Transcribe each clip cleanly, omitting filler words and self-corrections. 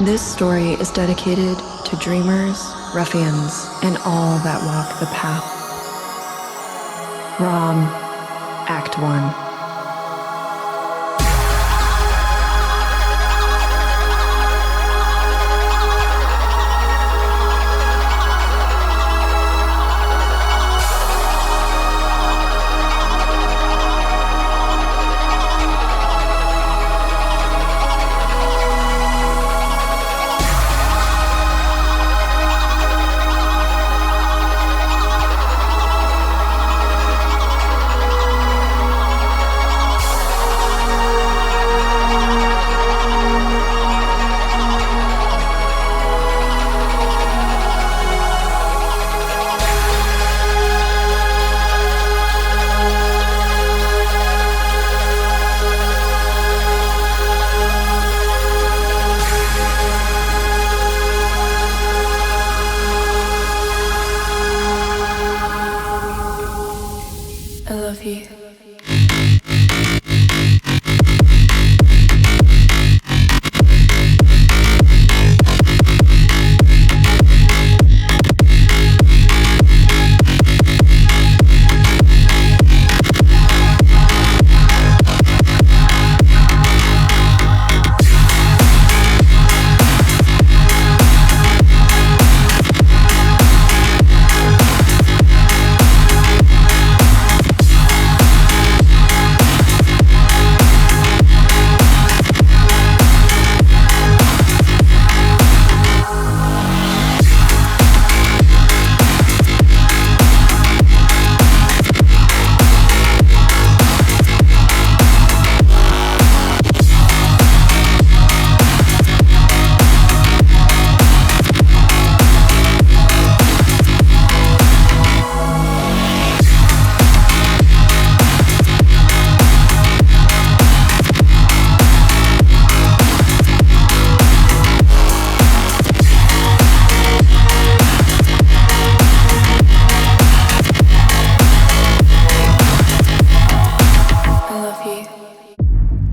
This story is dedicated to dreamers, ruffians, and all that walk the path. Rom, Act 1. I love you.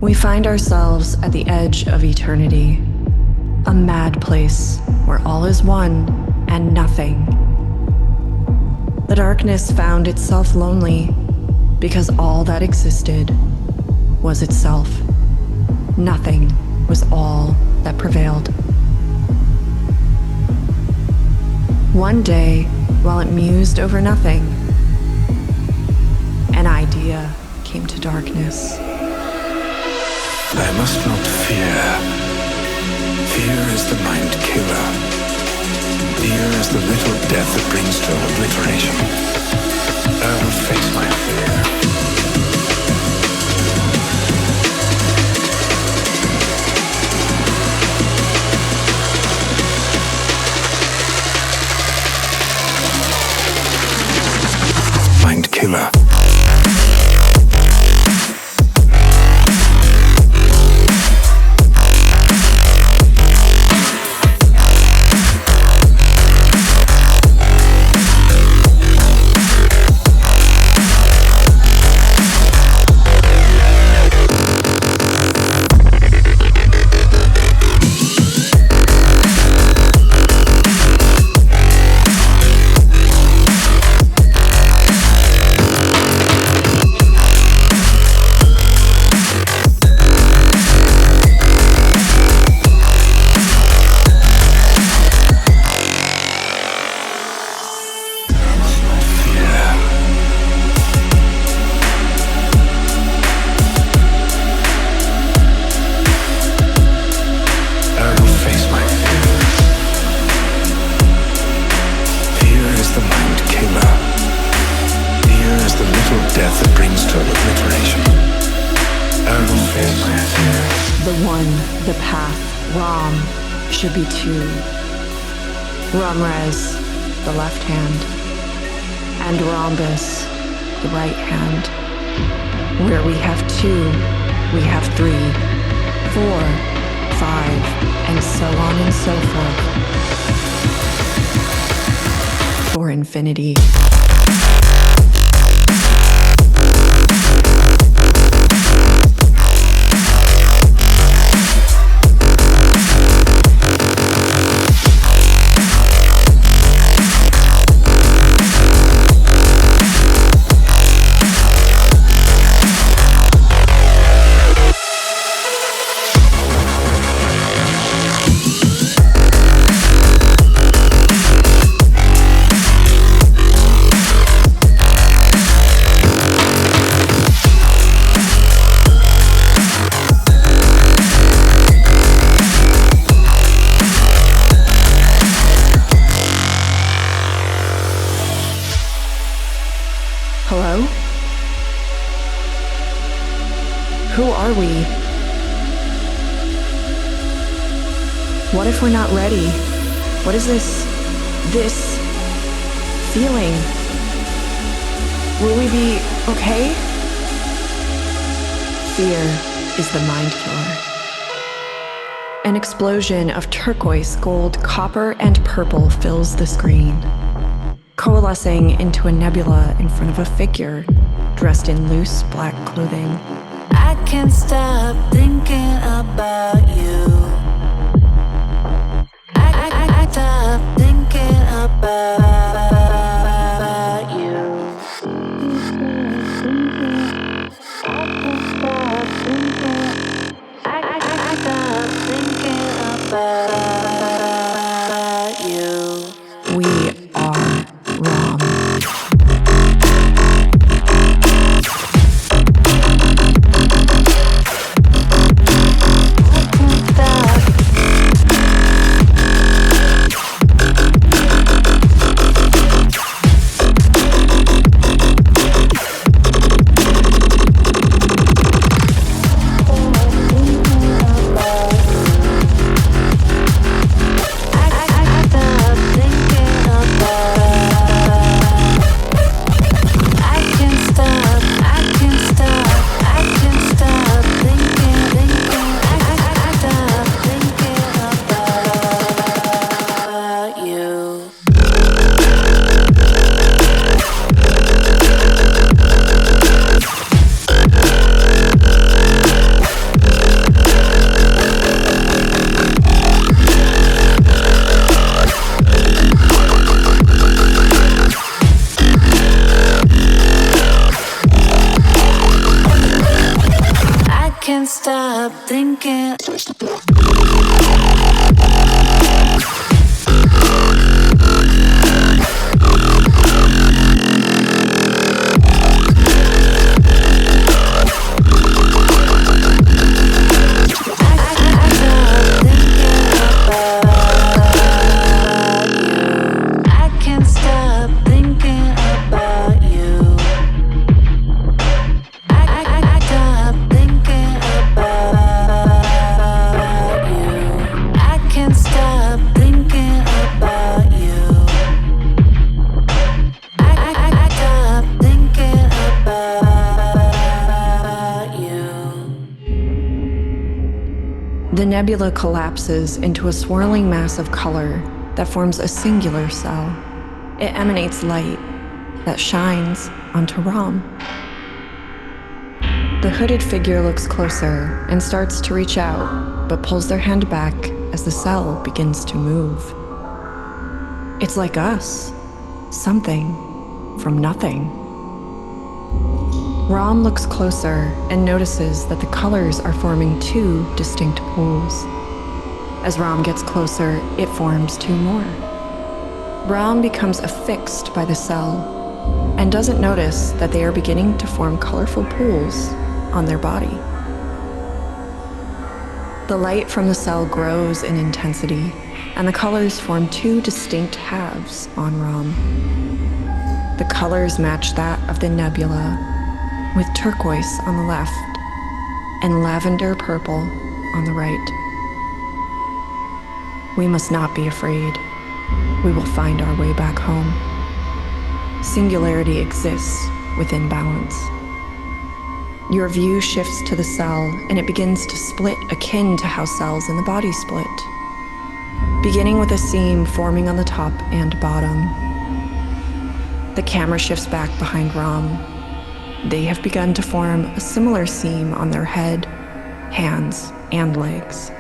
We find ourselves at the edge of eternity, a mad place where all is one and nothing. The darkness found itself lonely because all that existed was itself. Nothing was all that prevailed. One day, while it mused over nothing, an idea came to darkness. I must not fear. Fear is the mind killer. Fear is the little death that brings to obliteration. I will face my fear. Mind killer. Death that brings total obliteration. I will face my fear. The one, the path, Rom, should be two. Romrres, the left hand, and Rrombus, the right hand. Where we have two, we have 3, 4, 5, and so on and so forth. For infinity. Who are we? What if we're not ready? What is this feeling? Will we be okay? Fear is the mind killer. An explosion of turquoise, gold, copper, and purple fills the screen, coalescing into a nebula in front of a figure dressed in loose black clothing. I can't stop thinking about you. I stop thinking about you. I stop thinking about you. We are Rom. Stop thinking. The nebula collapses into a swirling mass of color that forms a singular cell. It emanates light that shines onto Rom. The hooded figure looks closer and starts to reach out, but pulls their hand back as the cell begins to move. It's like us, something from nothing. Rom looks closer and notices that the colors are forming two distinct pools. As Rom gets closer, it forms two more. Rom becomes affixed by the cell and doesn't notice that they are beginning to form colorful pools on their body. The light from the cell grows in intensity, and the colors form two distinct halves on Rom. The colors match that of the nebula, with turquoise on the left and lavender purple on the right. We must not be afraid. We will find our way back home. Singularity exists within balance. Your view shifts to the cell, and it begins to split akin to how cells in the body split, beginning with a seam forming on the top and bottom. The camera shifts back behind Rom. They have begun to form a similar seam on their head, hands, and legs.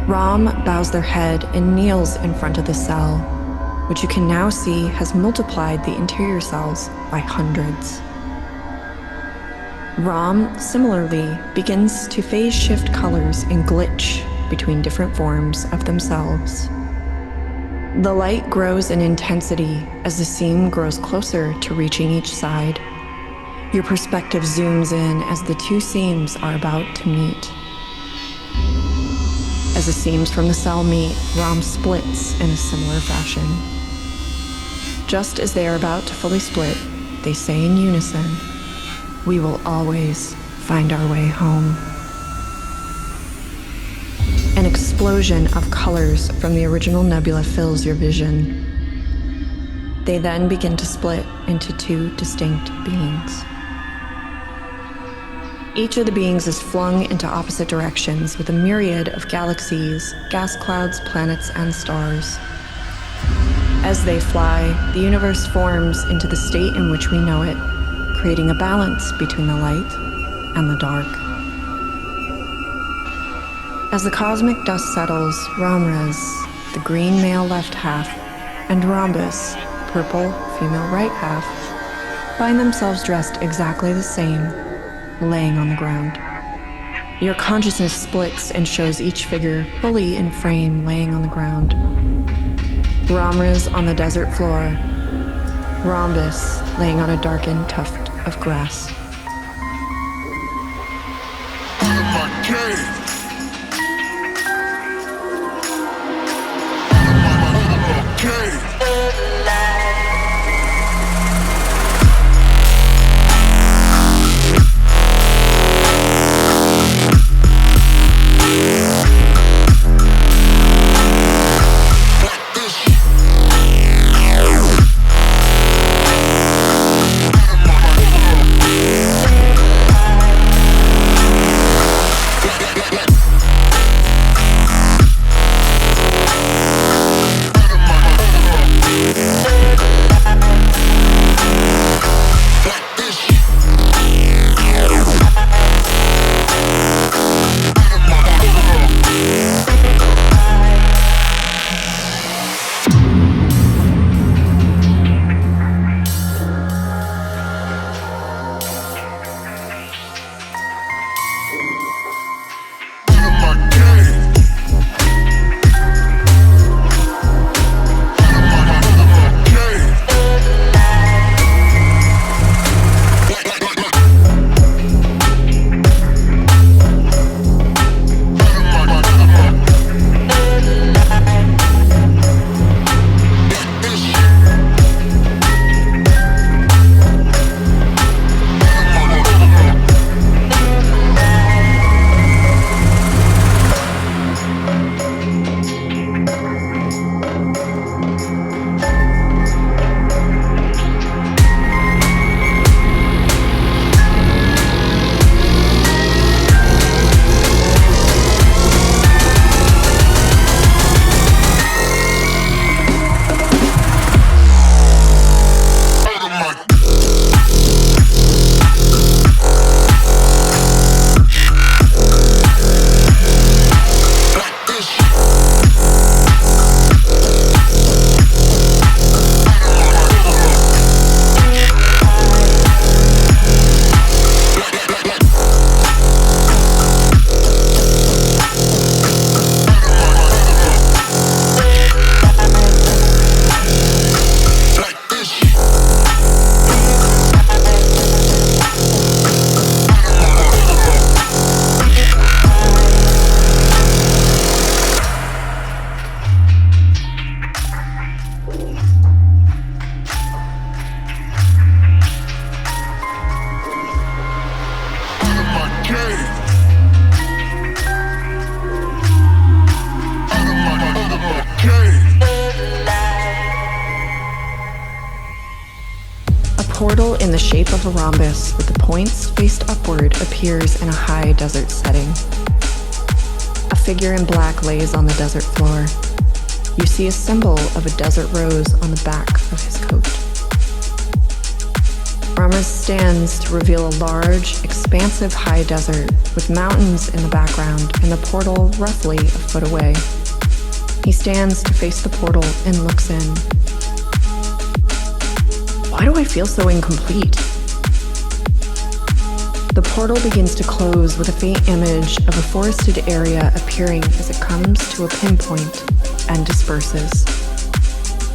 Rom bows their head and kneels in front of the cell, which you can now see has multiplied the interior cells by hundreds. Rom similarly begins to phase shift colors and glitch between different forms of themselves. The light grows in intensity as the seam grows closer to reaching each side. Your perspective zooms in as the two seams are about to meet. As the seams from the cell meet, Rom splits in a similar fashion. Just as they are about to fully split, they say in unison, "We will always find our way home. An explosion of colors from the original nebula fills your vision. They then begin to split into two distinct beings. Each of the beings is flung into opposite directions with a myriad of galaxies, gas clouds, planets, and stars. As they fly, the universe forms into the state in which we know it, creating a balance between the light and the dark. As the cosmic dust settles, Romrres, the green male left half, and Rrombus, purple female right half, find themselves dressed exactly the same, laying on the ground. Your consciousness splits and shows each figure fully in frame laying on the ground. Romrres on the desert floor, Rrombus laying on a darkened tuft of grass. portal in the shape of a rhombus with the points faced upward appears in a high desert setting. A figure in black lays on the desert floor. You see a symbol of a desert rose on the back of his coat. Romrres stands to reveal a large, expansive high desert with mountains in the background and the portal roughly a foot away. He stands to face the portal and looks in. Why do I feel so incomplete? The portal begins to close with a faint image of a forested area appearing as it comes to a pinpoint and disperses.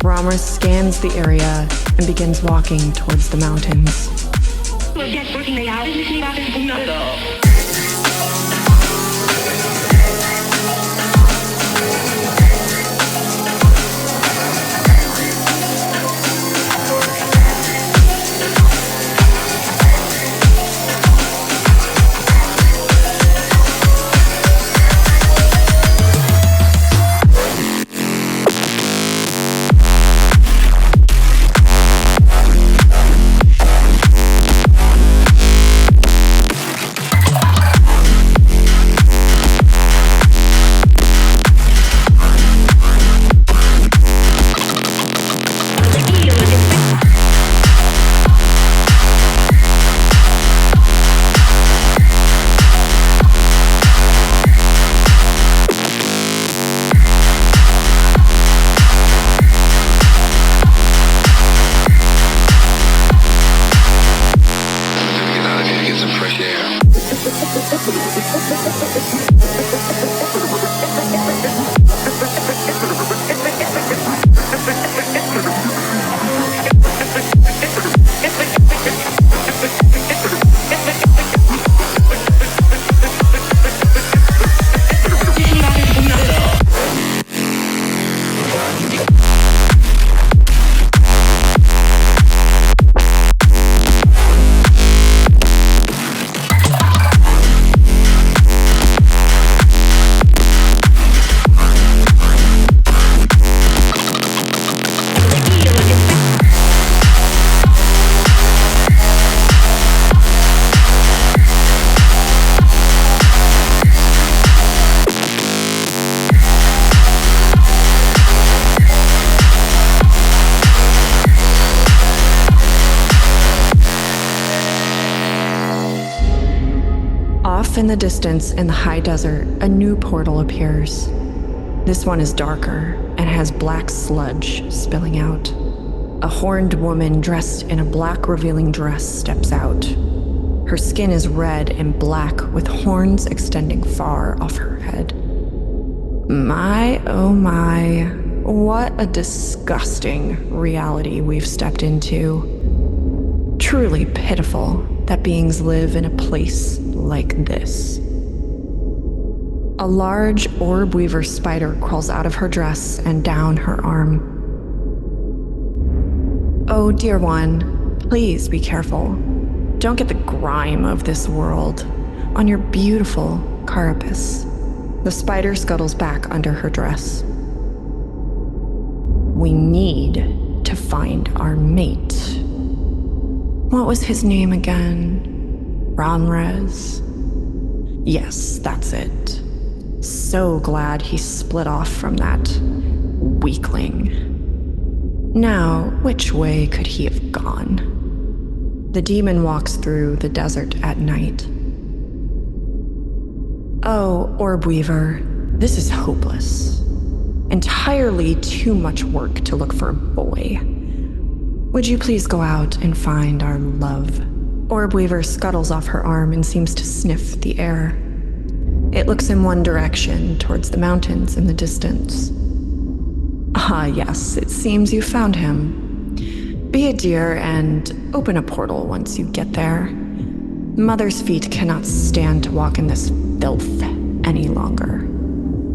Romrres scans the area and begins walking towards the mountains. Off in the distance, in the high desert, a new portal appears. This one is darker and has black sludge spilling out. A horned woman dressed in a black revealing dress steps out. Her skin is red and black with horns extending far off her head. My, oh my, what a disgusting reality we've stepped into. Truly pitiful that beings live in a place like this. A large orb weaver spider crawls out of her dress and down her arm. Oh, dear one, please be careful. Don't get the grime of this world on your beautiful carapace. The spider scuttles back under her dress. We need to find our mate. What was his name again? Romrres? Yes, that's it. So glad he split off from that weakling. Now, which way could he have gone? The demon walks through the desert at night. Oh, Orb Weaver, this is hopeless. Entirely too much work to look for a boy. Would you please go out and find our love? Orb Weaver scuttles off her arm and seems to sniff the air. It looks in one direction, towards the mountains in the distance. Ah, yes, it seems you found him. Be a dear and open a portal once you get there. Mother's feet cannot stand to walk in this filth any longer.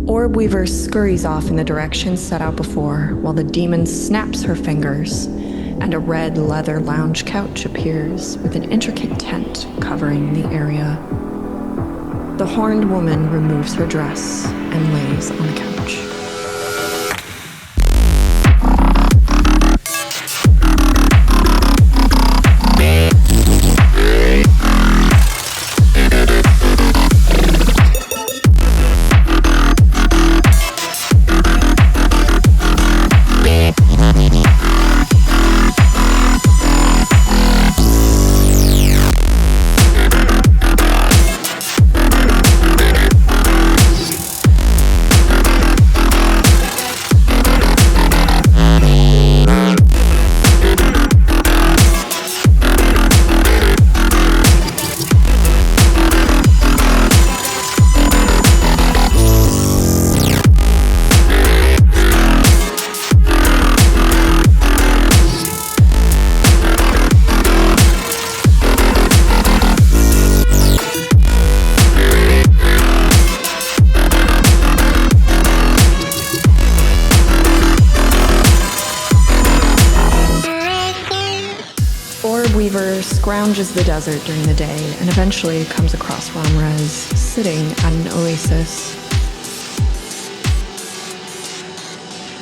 Orb Weaver scurries off in the direction set out before, while the demon snaps her fingers, and a red leather lounge couch appears with an intricate tent covering the area. The horned woman removes her dress and lays on the couch. Weaver scrounges the desert during the day and eventually comes across Romrres sitting at an oasis.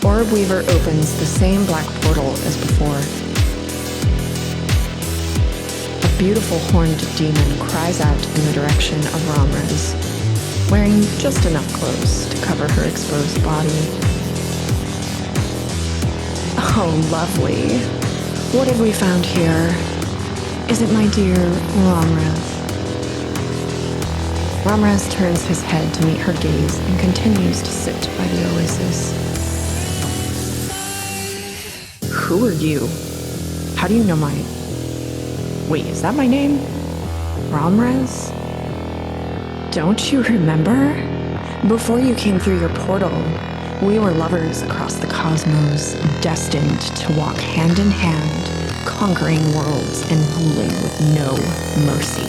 Orb Weaver opens the same black portal as before. A beautiful horned demon cries out in the direction of Romrres, wearing just enough clothes to cover her exposed body. Oh, lovely. What have we found here? Is it my dear Romrres? Romrres turns his head to meet her gaze and continues to sit by the oasis. Who are you? How do you know my... Wait, is that my name? Romrres? Don't you remember? Before you came through your portal, we were lovers across the cosmos, destined to walk hand in hand, conquering worlds and ruling with no mercy.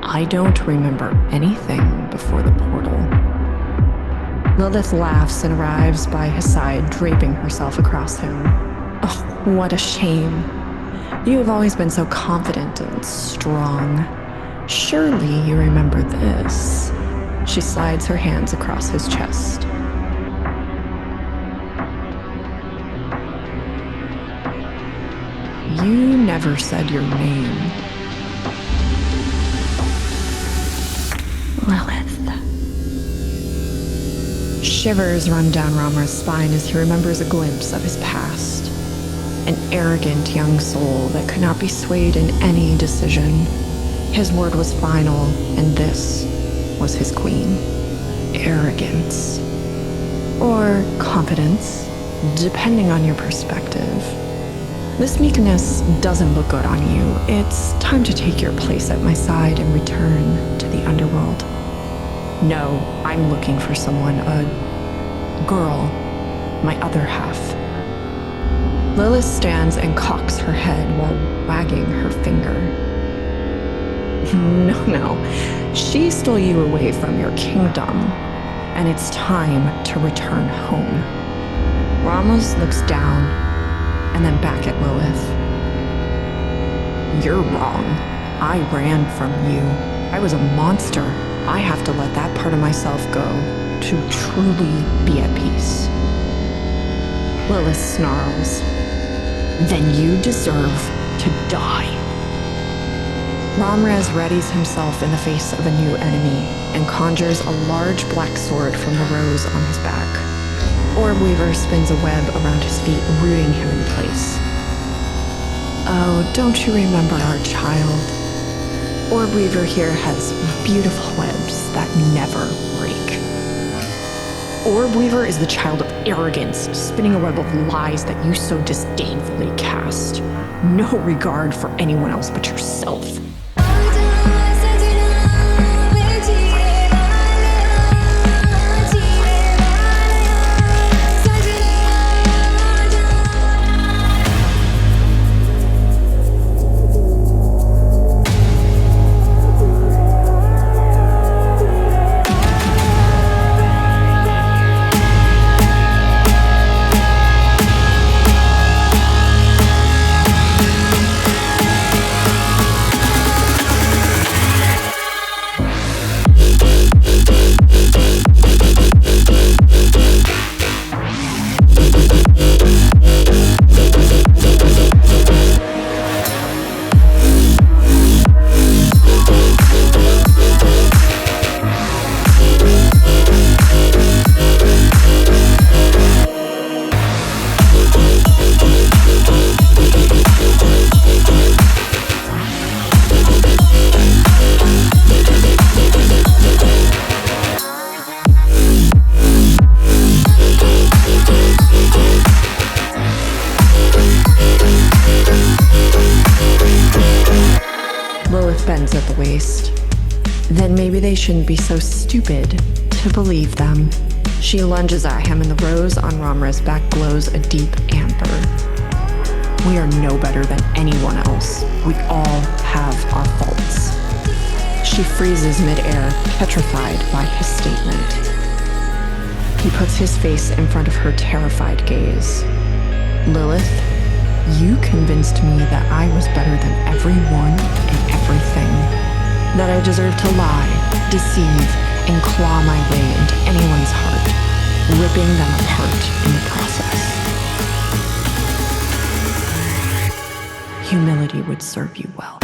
I don't remember anything before the portal. Lilith laughs and arrives by his side, draping herself across him. Oh, what a shame. You have always been so confident and strong. Surely you remember this. She slides her hands across his chest. You never said your name. Lilith. Shivers run down Romrres' spine as he remembers a glimpse of his past. An arrogant young soul that could not be swayed in any decision. His word was final, and this was his queen. Arrogance. Or confidence, depending on your perspective. This meekness doesn't look good on you. It's time to take your place at my side and return to the underworld. No, I'm looking for someone, a girl, my other half. Lilith stands and cocks her head while wagging her finger. No. She stole you away from your kingdom, and it's time to return home. Ramos looks down and then back at Lilith. You're wrong. I ran from you. I was a monster. I have to let that part of myself go to truly be at peace. Lilith snarls. Then you deserve to die. Romrres readies himself in the face of a new enemy and conjures a large black sword from the rose on his back. Orbweaver spins a web around his feet, rooting him in place. Oh, don't you remember our child? Orbweaver here has beautiful webs that never break. Orbweaver is the child of arrogance, spinning a web of lies that you so disdainfully cast. No regard for anyone else but yourself. Lilith bends at the waist. Then maybe they shouldn't be so stupid to believe them. She lunges at him and the rose on Romrres' back glows a deep amber. We are no better than anyone else. We all have our faults. She freezes midair, petrified by his statement. He puts his face in front of her terrified gaze. Lilith, you convinced me that I was better than everyone and everything. That I deserve to lie, deceive, and claw my way into anyone's heart, ripping them apart in the process. Humility would serve you well.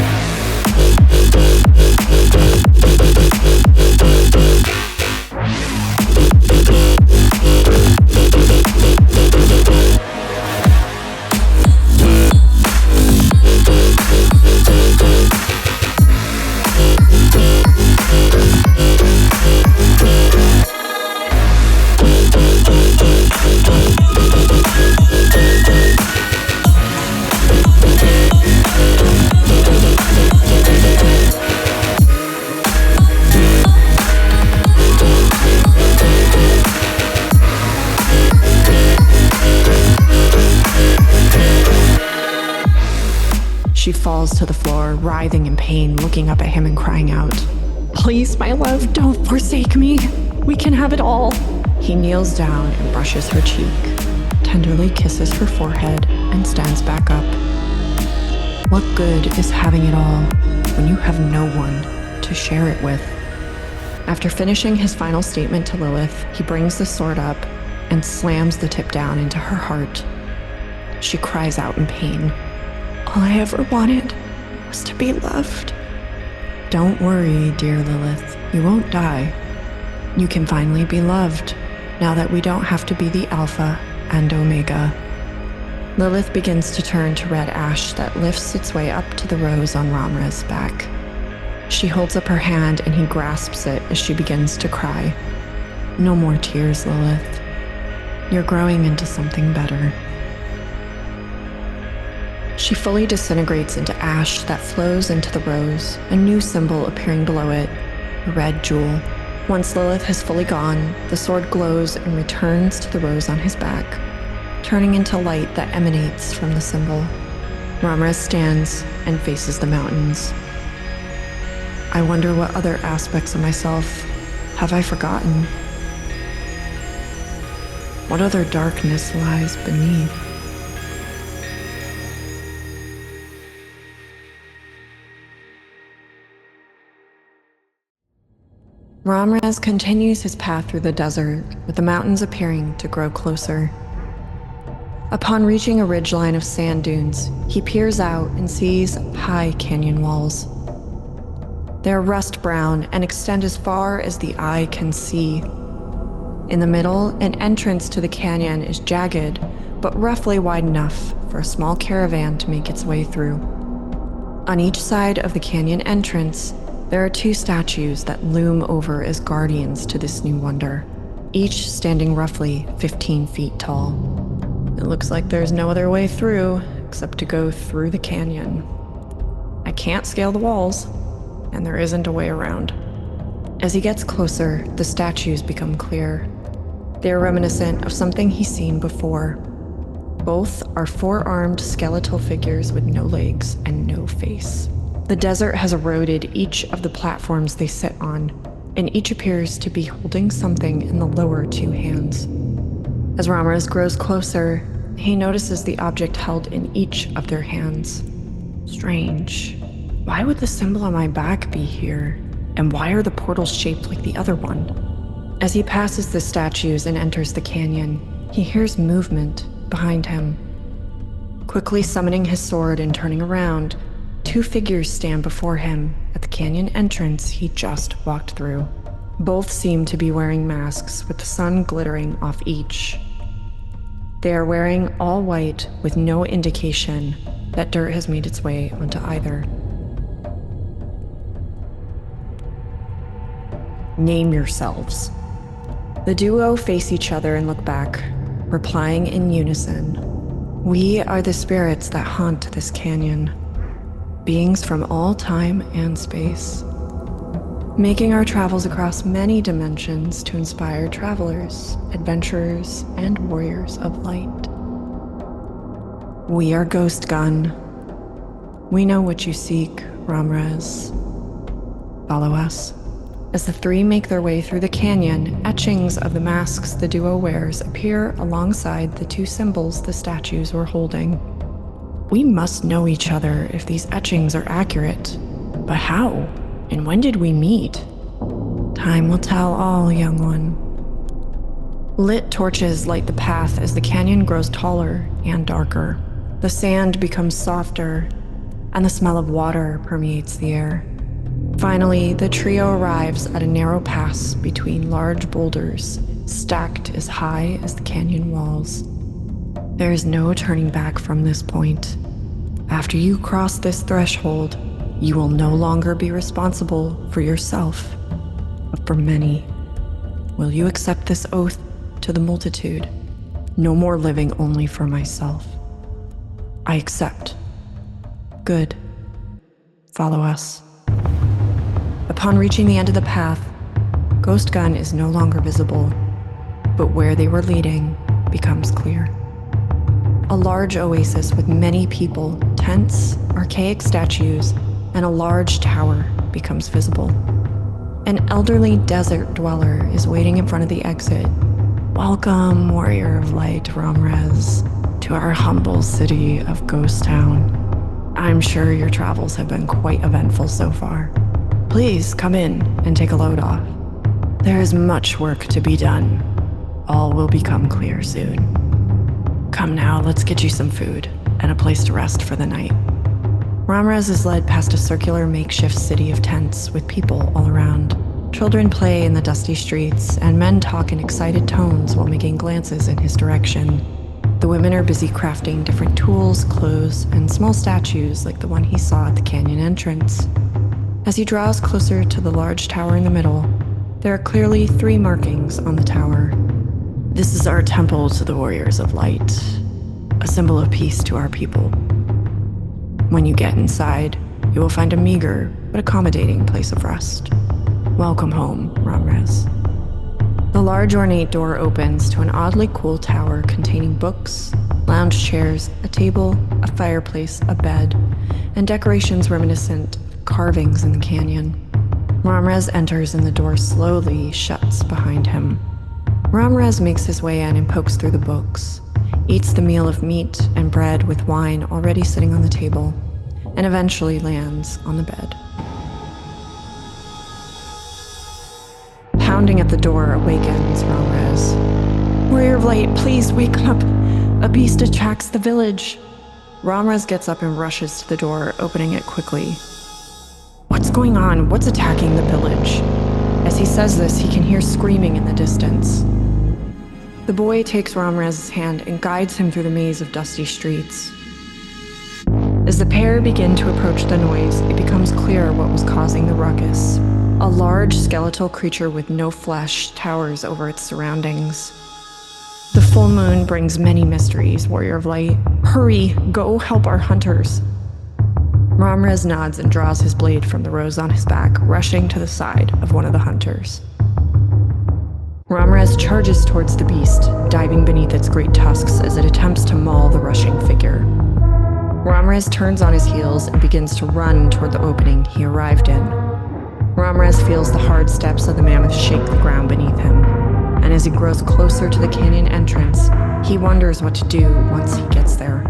She falls to the floor, writhing in pain, looking up at him and crying out, "Please, my love, don't forsake me. We can have it all." He kneels down and brushes her cheek, tenderly kisses her forehead, and stands back up. What good is having it all when you have no one to share it with? After finishing his final statement to Lilith, he brings the sword up and slams the tip down into her heart. She cries out in pain. All I ever wanted was to be loved. Don't worry, dear Lilith. You won't die. You can finally be loved, now that we don't have to be the Alpha and Omega. Lilith begins to turn to red ash that lifts its way up to the rose on Romrres' back. She holds up her hand and he grasps it as she begins to cry. No more tears, Lilith. You're growing into something better. She fully disintegrates into ash that flows into the rose, a new symbol appearing below it, a red jewel. Once Lilith has fully gone, the sword glows and returns to the rose on his back, turning into light that emanates from the symbol. Romrres stands and faces the mountains. I wonder what other aspects of myself have I forgotten? What other darkness lies beneath? Romrres continues his path through the desert, with the mountains appearing to grow closer. Upon reaching a ridgeline of sand dunes, he peers out and sees high canyon walls. They are rust brown and extend as far as the eye can see. In the middle, an entrance to the canyon is jagged, but roughly wide enough for a small caravan to make its way through. On each side of the canyon entrance, there are two statues that loom over as guardians to this new wonder, each standing roughly 15 feet tall. It looks like there's no other way through except to go through the canyon. I can't scale the walls, and there isn't a way around. As he gets closer, the statues become clear. They are reminiscent of something he's seen before. Both are four-armed skeletal figures with no legs and no face. The desert has eroded each of the platforms they sit on, and each appears to be holding something in the lower two hands. As Romrres grows closer, he notices the object held in each of their hands. Strange. Why would the symbol on my back be here? And why are the portals shaped like the other one? As he passes the statues and enters the canyon, he hears movement behind him. Quickly summoning his sword and turning around, two figures stand before him at the canyon entrance he just walked through. Both seem to be wearing masks with the sun glittering off each. They are wearing all white with no indication that dirt has made its way onto either. Name yourselves. The duo face each other and look back, replying in unison. We are the spirits that haunt this canyon. Beings from all time and space. making our travels across many dimensions to inspire travelers, adventurers, and warriors of light. We are Ghost Gun. We know what you seek, Romrres. Follow us. As the three make their way through the canyon, etchings of the masks the duo wears appear alongside the two symbols the statues were holding. We must know each other if these etchings are accurate. But how? And when did we meet? Time will tell all, young one. Lit torches light the path as the canyon grows taller and darker. The sand becomes softer, and the smell of water permeates the air. Finally, the trio arrives at a narrow pass between large boulders, stacked as high as the canyon walls. There is no turning back from this point. After you cross this threshold, you will no longer be responsible for yourself, but for many. Will you accept this oath to the multitude? No more living only for myself. I accept. Good. Follow us. Upon reaching the end of the path, Ghost Gun is no longer visible, but where they were leading becomes clear. A large oasis with many people, tents, archaic statues, and a large tower becomes visible. An elderly desert dweller is waiting in front of the exit. Welcome, warrior of light, Romrres, to our humble city of Ghost Town. I'm sure your travels have been quite eventful so far. Please come in and take a load off. There is much work to be done. All will become clear soon. Come now, let's get you some food and a place to rest for the night. Romrres is led past a circular makeshift city of tents with people all around. Children play in the dusty streets, and men talk in excited tones while making glances in his direction. The women are busy crafting different tools, clothes, and small statues like the one he saw at the canyon entrance. As he draws closer to the large tower in the middle, there are clearly 3 markings on the tower. This is our temple to the warriors of light, a symbol of peace to our people. When you get inside, you will find a meager but accommodating place of rest. Welcome home, Romrres. The large ornate door opens to an oddly cool tower containing books, lounge chairs, a table, a fireplace, a bed, and decorations reminiscent of carvings in the canyon. Romrres enters and the door slowly shuts behind him. Romrres makes his way in and pokes through the books, eats the meal of meat and bread with wine already sitting on the table, and eventually lands on the bed. Pounding at the door awakens Romrres. Warrior of Light, please wake up. A beast attacks the village. Romrres gets up and rushes to the door, opening it quickly. What's going on? What's attacking the village? As he says this, he can hear screaming in the distance. The boy takes Romrres' hand and guides him through the maze of dusty streets. As the pair begin to approach the noise, it becomes clear what was causing the ruckus. A large skeletal creature with no flesh towers over its surroundings. The full moon brings many mysteries, Warrior of Light. Hurry, go help our hunters. Romrres nods and draws his blade from the rose on his back, rushing to the side of one of the hunters. Romrres charges towards the beast, diving beneath its great tusks as it attempts to maul the rushing figure. Romrres turns on his heels and begins to run toward the opening he arrived in. Romrres feels the hard steps of the mammoth shake the ground beneath him, and as he grows closer to the canyon entrance, he wonders what to do once he gets there.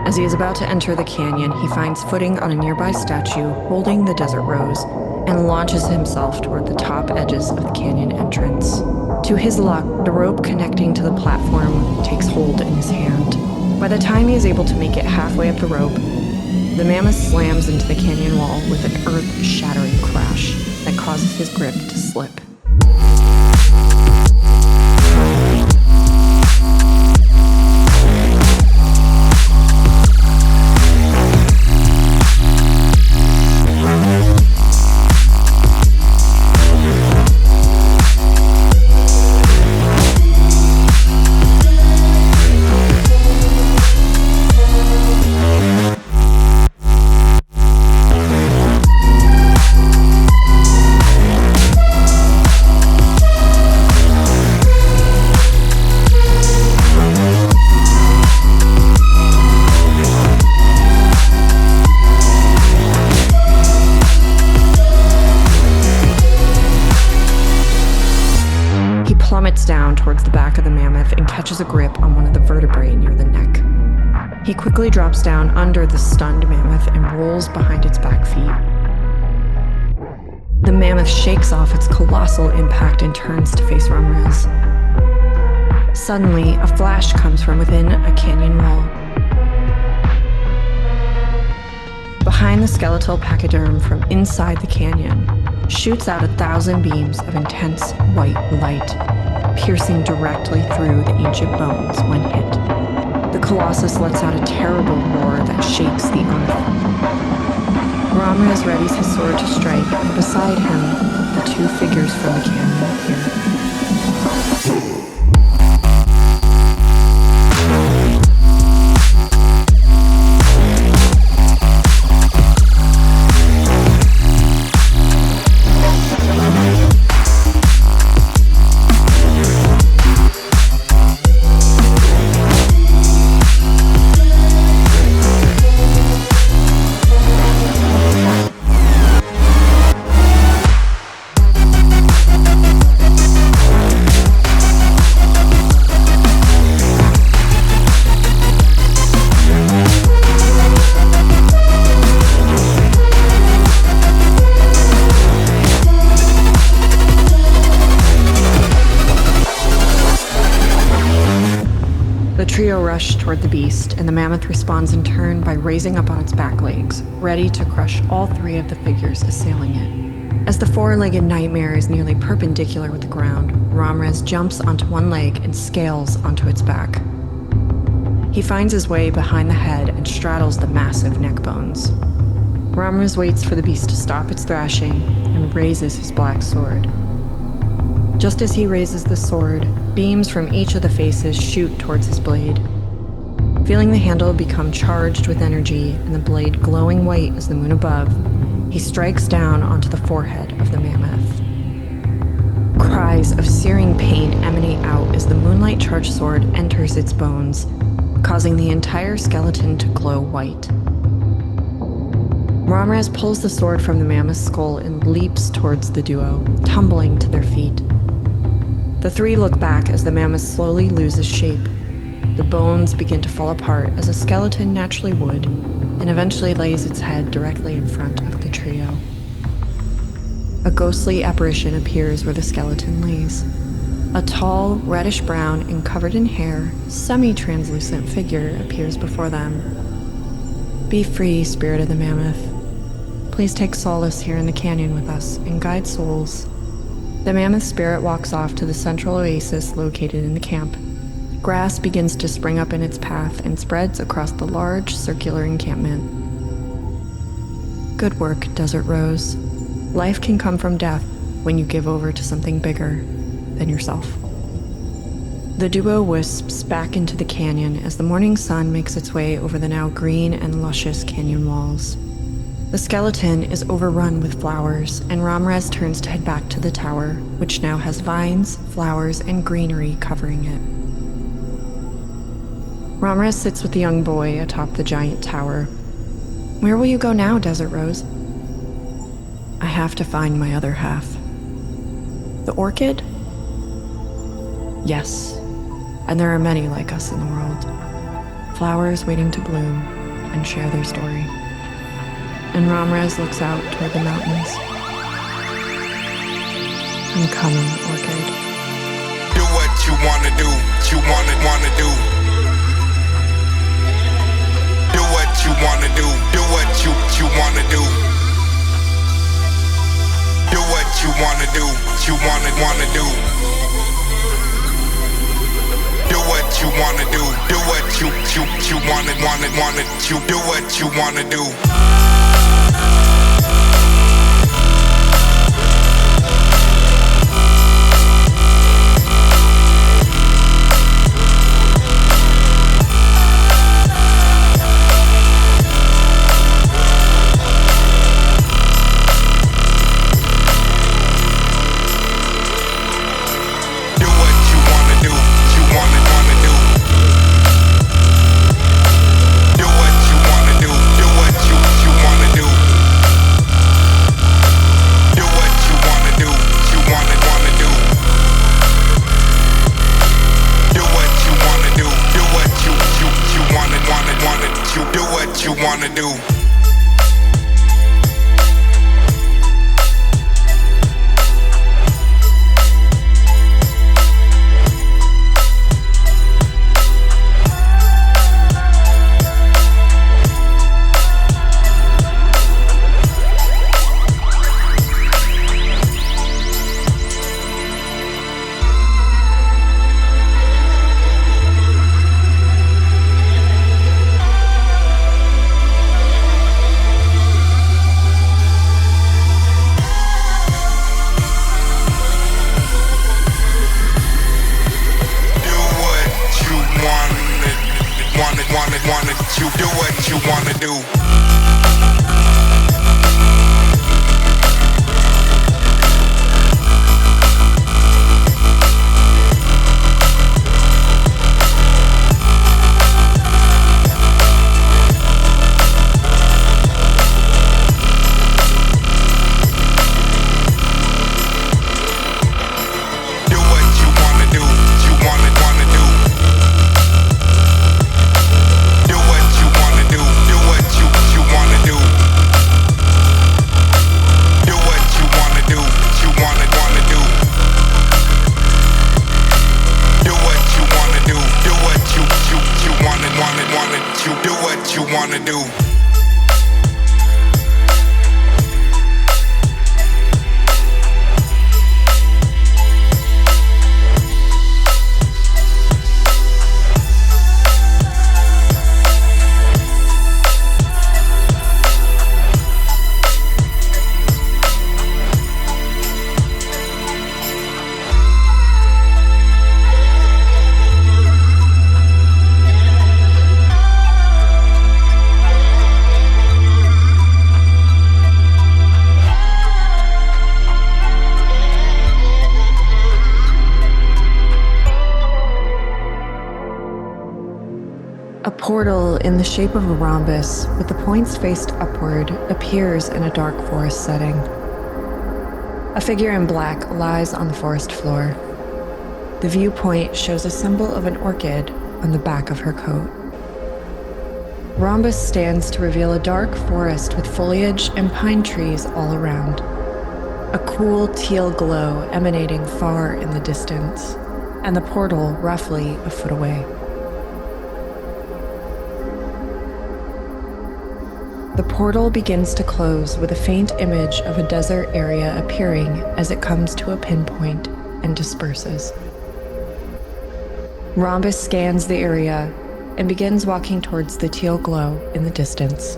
As he is about to enter the canyon, he finds footing on a nearby statue holding the desert rose and launches himself toward the top edges of the canyon entrance. To his luck, the rope connecting to the platform takes hold in his hand. By the time he is able to make it halfway up the rope, the mammoth slams into the canyon wall with an earth-shattering crash that causes his grip to slip. reaches down towards the back of the mammoth and catches a grip on one of the vertebrae near the neck. He quickly drops down under the stunned mammoth and rolls behind its back feet. The mammoth shakes off its colossal impact and turns to face Romrres. Suddenly, a flash comes from within a canyon wall. Behind the skeletal pachyderm from inside the canyon shoots out 1,000 beams of intense white light, piercing directly through the ancient bones when hit. The Colossus lets out a terrible roar that shakes the earth. Romrres readies his sword to strike, and beside him, the two figures from the canyon appear. The trio rush toward the beast, and the mammoth responds in turn by raising up on its back legs, ready to crush all three of the figures assailing it. As the four-legged nightmare is nearly perpendicular with the ground, Romrres jumps onto one leg and scales onto its back. He finds his way behind the head and straddles the massive neck bones. Romrres waits for the beast to stop its thrashing and raises his black sword. Just as he raises the sword, beams from each of the faces shoot towards his blade. Feeling the handle become charged with energy and the blade glowing white as the moon above, he strikes down onto the forehead of the mammoth. Cries of searing pain emanate out as the moonlight-charged sword enters its bones, causing the entire skeleton to glow white. Romrres pulls the sword from the mammoth's skull and leaps towards the duo, tumbling to their feet. The three look back as the mammoth slowly loses shape. The bones begin to fall apart as a skeleton naturally would, and eventually lays its head directly in front of the trio. A ghostly apparition appears where the skeleton lays. A tall, reddish-brown and covered in hair, semi-translucent figure appears before them. Be free, spirit of the mammoth. Please take solace here in the canyon with us and guide souls. The mammoth spirit walks off to the central oasis located in the camp. Grass begins to spring up in its path and spreads across the large circular encampment. Good work, Desert Rose. Life can come from death when you give over to something bigger than yourself. The duo wisps back into the canyon as the morning sun makes its way over the now green and luscious canyon walls. The skeleton is overrun with flowers, and Romrres turns to head back to the tower, which now has vines, flowers, and greenery covering it. Romrres sits with the young boy atop the giant tower. Where will you go now, Desert Rose? I have to find my other half. The orchid? Yes, and there are many like us in the world. Flowers waiting to bloom and share their story. And Romrres looks out toward the mountains. I'm coming, orchid. Do what you wanna do, you wanna do. Do what you wanna do what you wanna do. Do what you wanna do, you wanna do. Do what you wanna do what you wanna you do what you wanna do. You wanna you wanna do. A portal in the shape of a rhombus, with the points faced upward, appears in a dark forest setting. A figure in black lies on the forest floor. The viewpoint shows a symbol of an orchid on the back of her coat. Rhombus stands to reveal a dark forest with foliage and pine trees all around. A cool teal glow emanating far in the distance, and the portal roughly a foot away. The portal begins to close with a faint image of a desert area appearing as it comes to a pinpoint and disperses. Rhombus scans the area and begins walking towards the teal glow in the distance.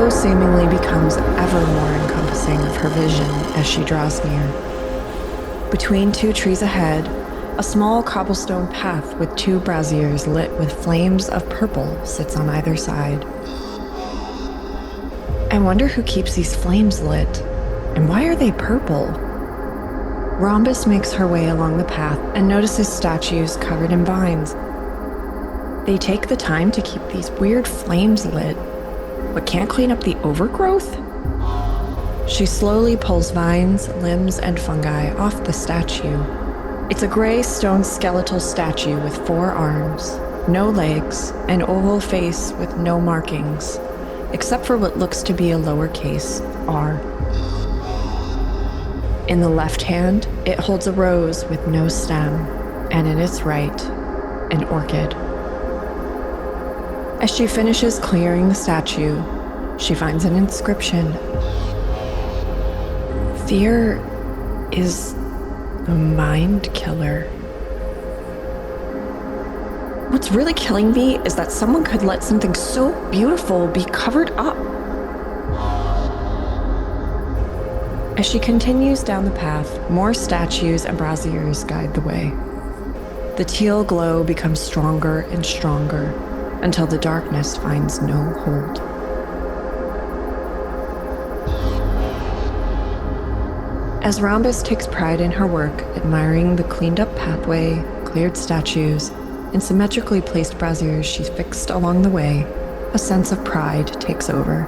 Seemingly becomes ever more encompassing of her vision as she draws near. Between two trees ahead, a small cobblestone path with two braziers lit with flames of purple sits on either side. I wonder who keeps these flames lit, and why are they purple? Rhombus makes her way along the path and notices statues covered in vines. They take the time to keep these weird flames lit, but can't clean up the overgrowth? She slowly pulls vines, limbs, and fungi off the statue. It's a gray stone skeletal statue with 4 arms, no legs, an oval face with no markings, except for what looks to be a lowercase r. In the left hand, it holds a rose with no stem, and in its right, an orchid. As she finishes clearing the statue, she finds an inscription. Fear is a mind killer. What's really killing me is that someone could let something so beautiful be covered up. As she continues down the path, more statues and braziers guide the way. The teal glow becomes stronger and stronger until the darkness finds no hold. As Rrombus takes pride in her work, admiring the cleaned-up pathway, cleared statues, and symmetrically placed braziers she's fixed along the way, a sense of pride takes over.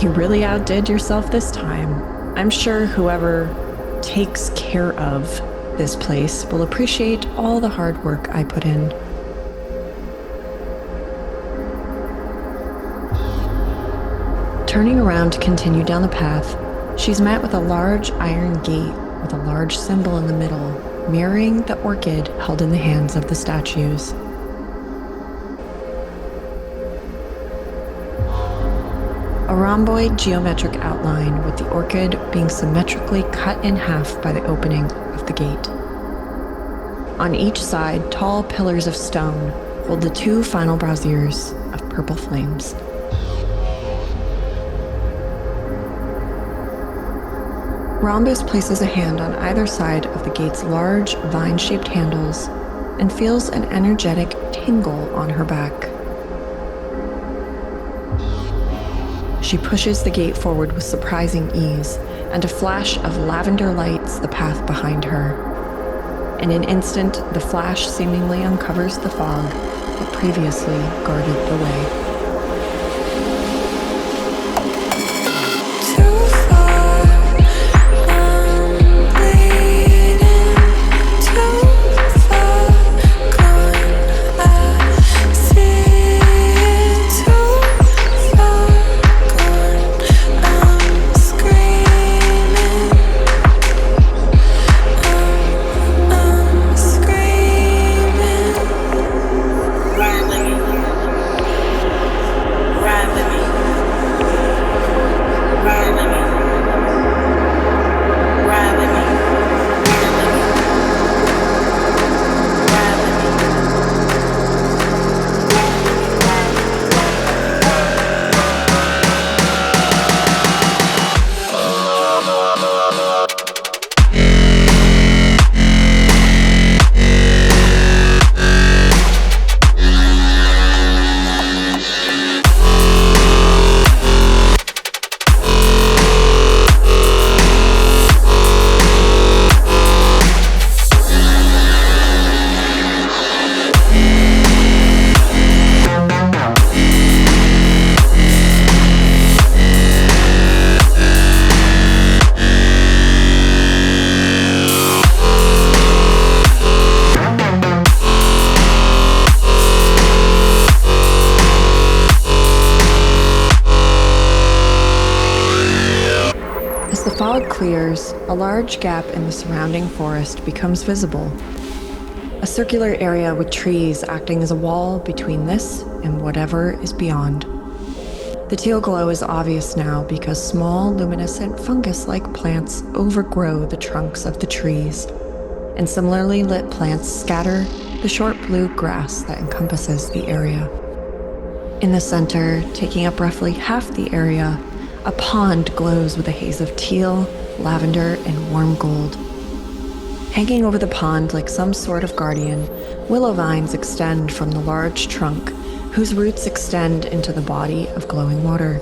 You really outdid yourself this time. I'm sure whoever takes care of this place will appreciate all the hard work I put in. Turning around to continue down the path, she's met with a large iron gate with a large symbol in the middle, mirroring the orchid held in the hands of the statues. A rhomboid geometric outline with the orchid being symmetrically cut in half by the opening of the gate. On each side, tall pillars of stone hold the two final braziers of purple flames. Rrombus places a hand on either side of the gate's large vine-shaped handles and feels an energetic tingle on her back. She pushes the gate forward with surprising ease, and a flash of lavender lights the path behind her. In an instant, the flash seemingly uncovers the fog that previously guarded the way. As the fog clears, a large gap in the surrounding forest becomes visible. A circular area with trees acting as a wall between this and whatever is beyond. The teal glow is obvious now because small, luminescent fungus-like plants overgrow the trunks of the trees, and similarly lit plants scatter the short blue grass that encompasses the area. In the center, taking up roughly half the area, a pond glows with a haze of teal, lavender, and warm gold. Hanging over the pond like some sort of guardian, willow vines extend from the large trunk, whose roots extend into the body of glowing water.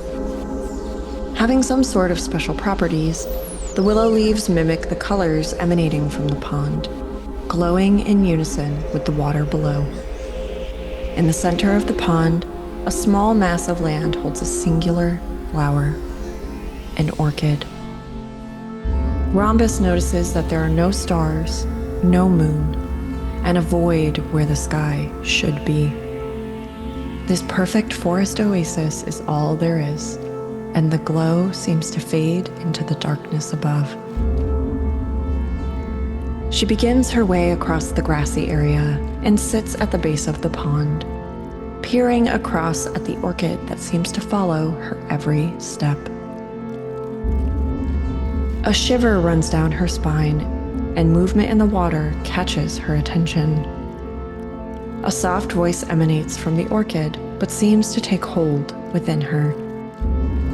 Having some sort of special properties, the willow leaves mimic the colors emanating from the pond, glowing in unison with the water below. In the center of the pond, a small mass of land holds a singular flower, an orchid. Rrombus notices that there are no stars, no moon, and a void where the sky should be. This perfect forest oasis is all there is, and the glow seems to fade into the darkness above. She begins her way across the grassy area and sits at the base of the pond, peering across at the orchid that seems to follow her every step. A shiver runs down her spine, and movement in the water catches her attention. A soft voice emanates from the orchid, but seems to take hold within her.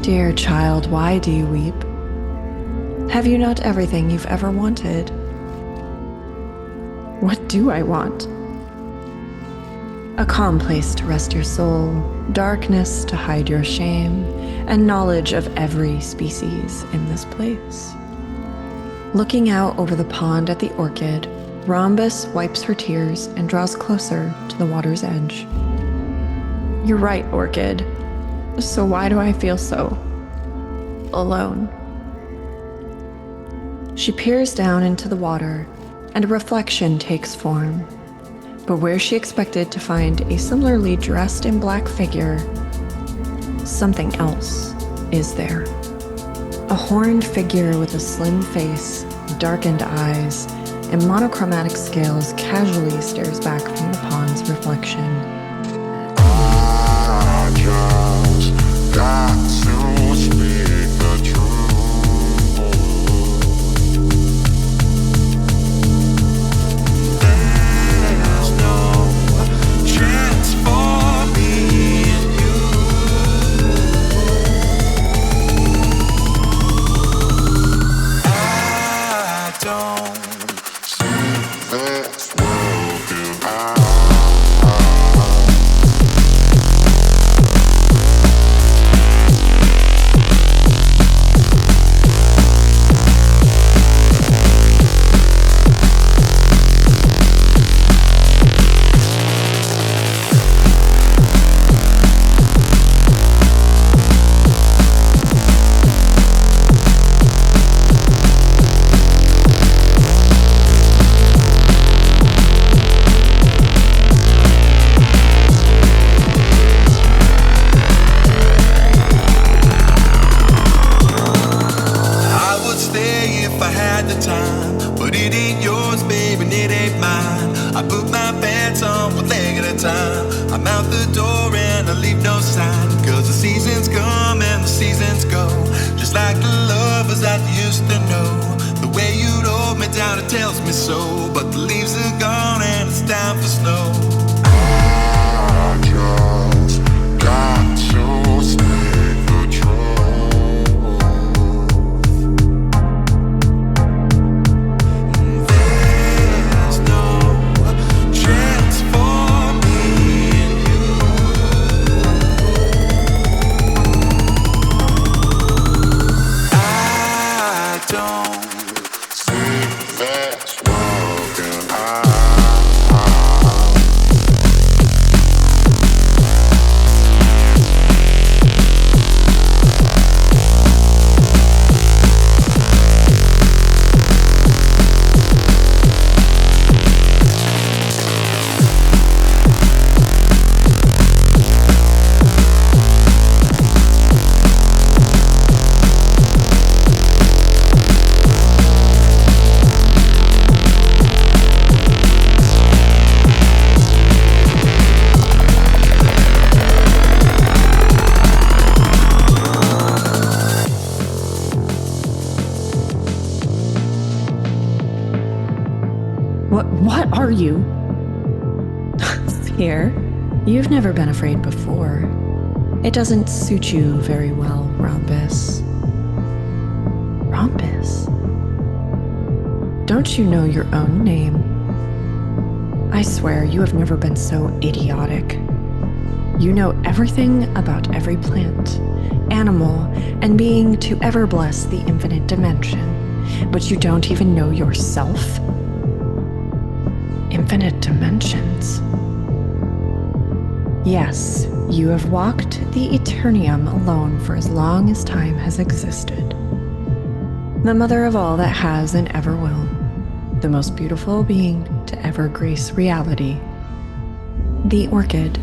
"Dear child, why do you weep? Have you not everything you've ever wanted? What do I want? A calm place to rest your soul, darkness to hide your shame, and knowledge of every species in this place. Looking out over the pond at the orchid, Rrombus wipes her tears and draws closer to the water's edge. You're right, Orchid. So why do I feel so alone? She peers down into the water, and a reflection takes form. But where she expected to find a similarly dressed in black figure, something else is there. A horned figure with a slim face, darkened eyes, and monochromatic scales casually stares back from the pond's reflection. I just got to speak the truth. There's no chance for me and you. I don't see this world divide. I'm out the door and I leave no sign, 'cause the seasons come and the seasons go, just like the lovers that used to know. The way you'd hold me down, it tells me so, but the leaves are gone and it's time for snow. I just got to speak the truth. There's no chance for me and you. I don't see this working out. What are you? Fear? You've never been afraid before. It doesn't suit you very well, Rrombus. Rrombus? Don't you know your own name? I swear you have never been so idiotic. You know everything about every plant, animal, and being to ever bless the infinite dimension, but you don't even know yourself? Infinite dimensions. Yes, you have walked the Eternium alone for as long as time has existed. The mother of all that has and ever will, the most beautiful being to ever grace reality. The orchid.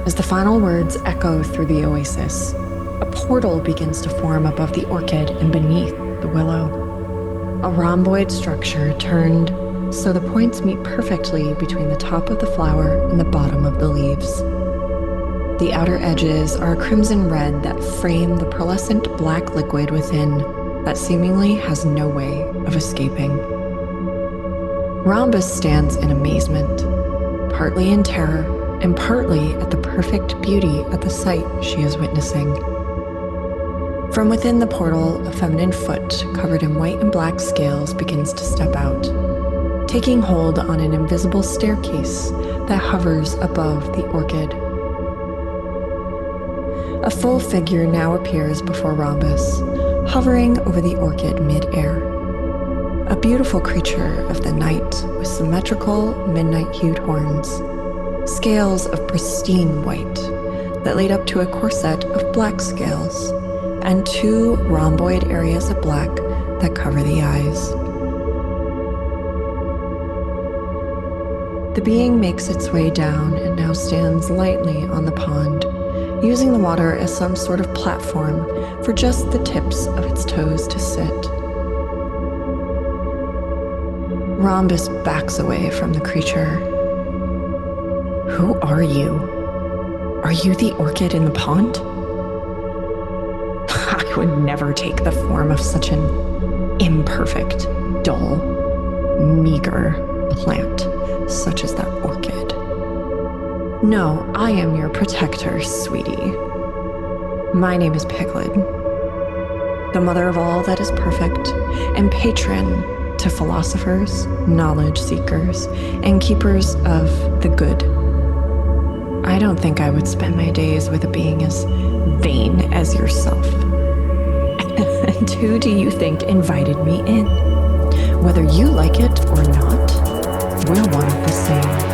As the final words echo through the oasis, a portal begins to form above the orchid and beneath the willow. A rhomboid structure turned so the points meet perfectly between the top of the flower and the bottom of the leaves. The outer edges are crimson red that frame the pearlescent black liquid within that seemingly has no way of escaping. Rrombus stands in amazement, partly in terror and partly at the perfect beauty of the sight she is witnessing. From within the portal, a feminine foot covered in white and black scales begins to step out, taking hold on an invisible staircase that hovers above the orchid. A full figure now appears before Rrombus, hovering over the orchid mid-air. A beautiful creature of the night with symmetrical midnight-hued horns, scales of pristine white that lead up to a corset of black scales, and two rhomboid areas of black that cover the eyes. The being makes its way down and now stands lightly on the pond, using the water as some sort of platform for just the tips of its toes to sit. Rrombus backs away from the creature. Who are you? Are you the orchid in the pond? I would never take the form of such an imperfect, dull, meager plant such as that orchid. No, I am your protector, sweetie. My name is Piglet, the mother of all that is perfect, and patron to philosophers, knowledge seekers, and keepers of the good. I don't think I would spend my days with a being as vain as yourself. And who do you think invited me in? Whether you like it or not, we're one of the same.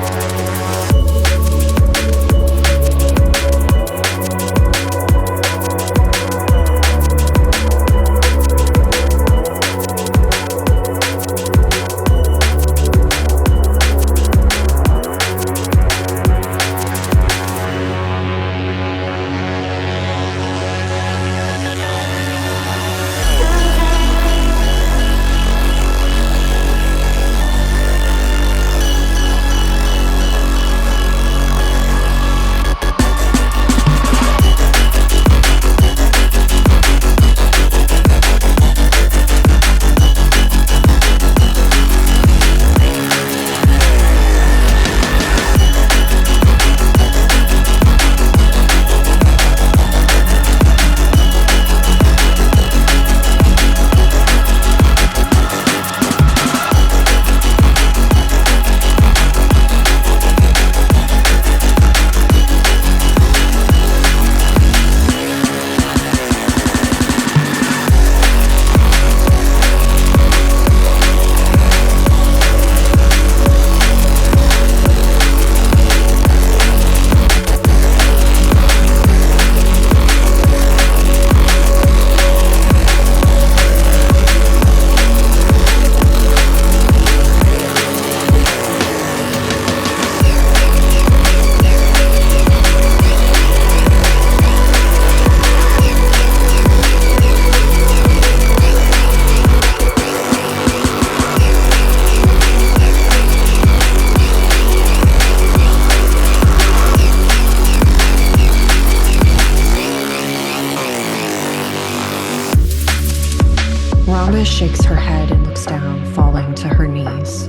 Rrombus shakes her head and looks down, falling to her knees.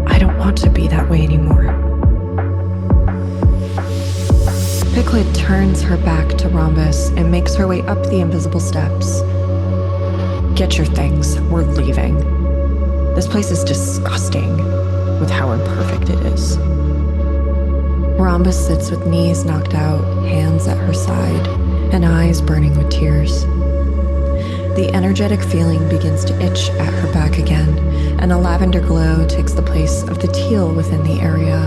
I don't want to be that way anymore. Piglet turns her back to Rrombus and makes her way up the invisible steps. Get your things, we're leaving. This place is disgusting with how imperfect it is. Rrombus sits with knees knocked out, hands at her side, and eyes burning with tears. The energetic feeling begins to itch at her back again, and a lavender glow takes the place of the teal within the area.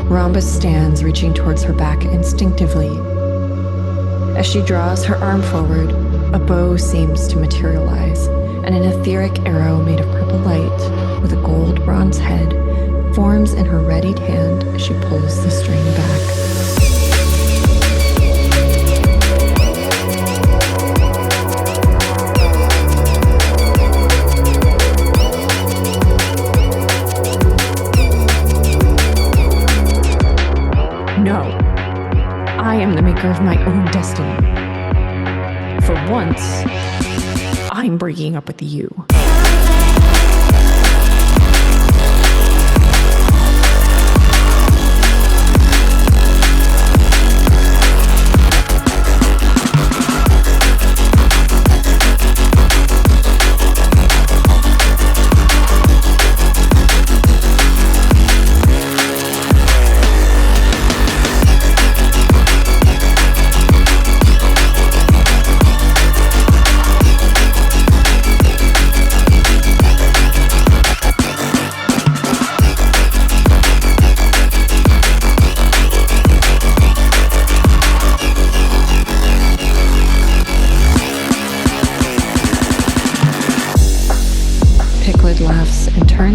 Rrombus stands, reaching towards her back instinctively. As she draws her arm forward, a bow seems to materialize, and an etheric arrow made of purple light with a gold bronze head forms in her readied hand as she pulls the string back. No, I am the maker of my own destiny. For once, I'm breaking up with you.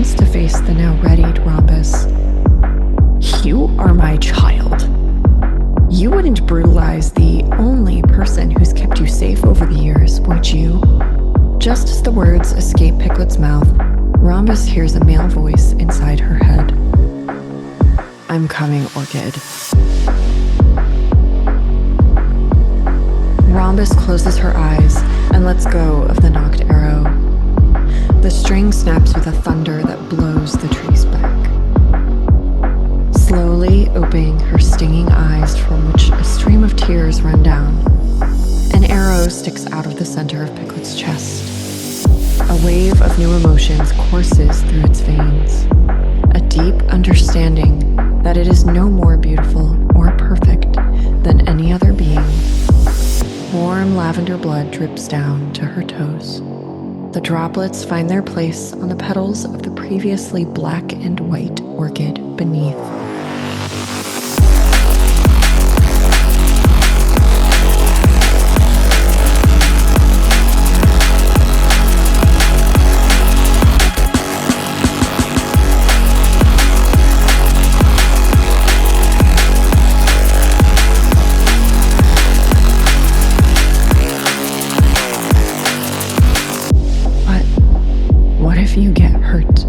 turns to face the now readied Rrombus. You are my child. You wouldn't brutalize the only person who's kept you safe over the years, would you? Just as the words escape Piglet's mouth, Rrombus hears a male voice inside her head. I'm coming, Orchid. Rrombus closes her eyes and lets go of the knocked arrow. The string snaps with a thunder that blows the trees back. Slowly opening her stinging eyes from which a stream of tears run down, an arrow sticks out of the center of Piglet's chest. A wave of new emotions courses through its veins, a deep understanding that it is no more beautiful or perfect than any other being. Warm lavender blood drips down to her toes. The droplets find their place on the petals of the previously black and white orchid beneath. What if you get hurt?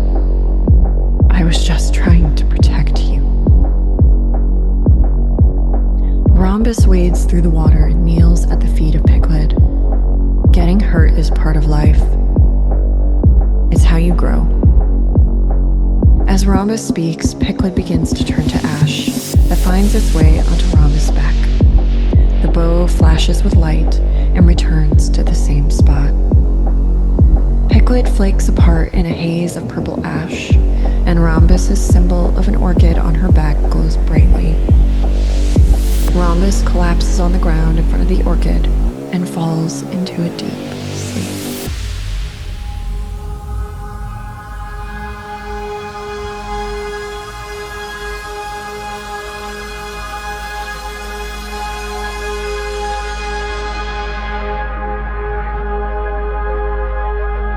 I was just trying to protect you. Rrombus wades through the water and kneels at the feet of Piglet. Getting hurt is part of life. It's how you grow. As Rrombus speaks, Piglet begins to turn to ash that finds its way onto Rrombus' back. The bow flashes with light and returns to the same spot. Piglet flakes apart in a haze of purple ash, and Rrombus' symbol of an orchid on her back glows brightly. Rrombus collapses on the ground in front of the orchid and falls into a deep sleep.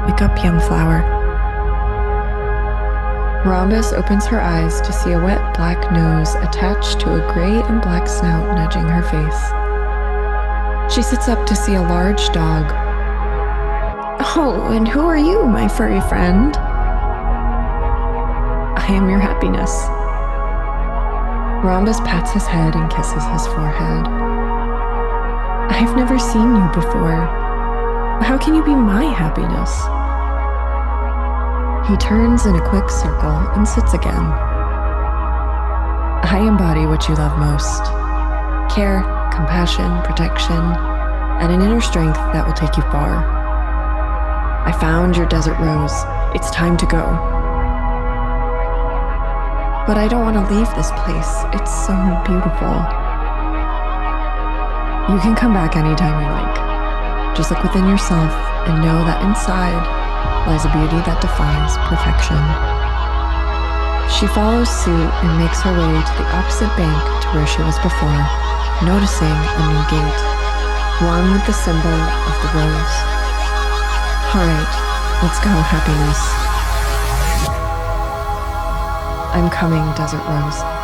Wake up, young flower. Rrombus opens her eyes to see a wet black nose attached to a gray and black snout nudging her face. She sits up to see a large dog. Oh, and who are you, my furry friend? I am your happiness. Rrombus pats his head and kisses his forehead. I've never seen you before. How can you be my happiness? He turns in a quick circle and sits again. I embody what you love most: care, compassion, protection, and an inner strength that will take you far. I found your desert rose. It's time to go. But I don't want to leave this place. It's so beautiful. You can come back anytime you like. Just look within yourself and know that inside lies a beauty that defies perfection. She follows suit and makes her way to the opposite bank to where she was before, noticing a new gate, one with the symbol of the rose. All right, let's go, happiness. I'm coming, Desert Rose.